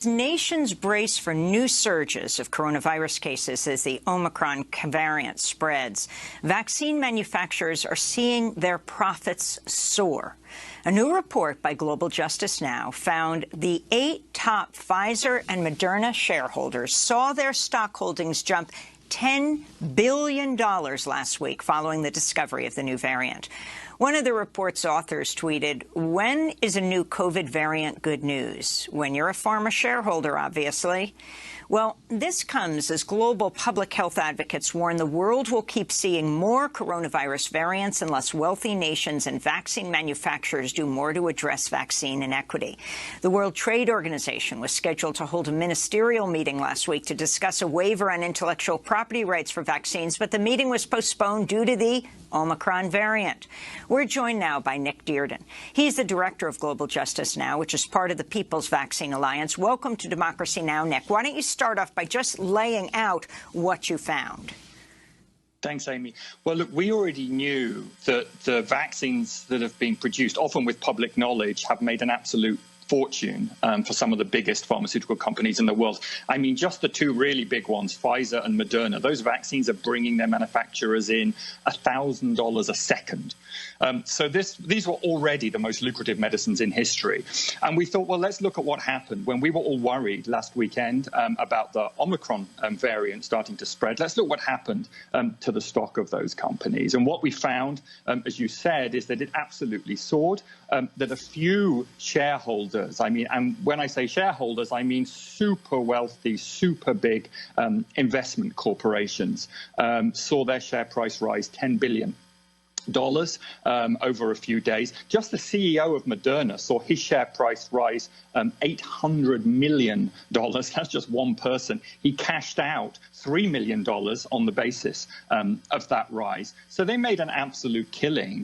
nations brace for new surges of coronavirus cases as the Omicron variant spreads, vaccine manufacturers are seeing their profits soar. A new report by Global Justice Now found the 8 top Pfizer and Moderna shareholders saw their stock holdings jump $10 billion last week following the discovery of the new variant. One of the report's authors tweeted, "When is a new COVID variant good news? When you're a pharma shareholder, obviously." Well, this comes as global public health advocates warn the world will keep seeing more coronavirus variants unless wealthy nations and vaccine manufacturers do more to address vaccine inequity. The World Trade Organization was scheduled to hold a ministerial meeting last week to discuss a waiver on intellectual property rights for vaccines, but the meeting was postponed due to the Omicron variant. We're joined now by Nick Dearden. He's the director of Global Justice Now, which is part of the People's Vaccine Alliance. Welcome to Democracy Now!, Nick. Why don't you start off by just laying out what you found? Thanks, Amy. Well, look, we already knew that the vaccines that have been produced, often with public knowledge, have made an absolute fortune for some of the biggest pharmaceutical companies in the world. I mean, just the two really big ones, Pfizer and Moderna, those vaccines are bringing their manufacturers in $1,000 a second. So these were already the most lucrative medicines in history. And we thought, well, let's look at what happened when we were all worried last weekend about the Omicron variant starting to spread. Let's look what happened to the stock of those companies. And what we found, as you said, is that it absolutely soared, that a few shareholders, and when I say shareholders, I mean super wealthy, super big investment corporations, saw their share price rise $10 billion. Over a few days. Just the CEO of Moderna saw his share price rise $800 million. That's just one person. He cashed out $3 million on the basis of that rise. So they made an absolute killing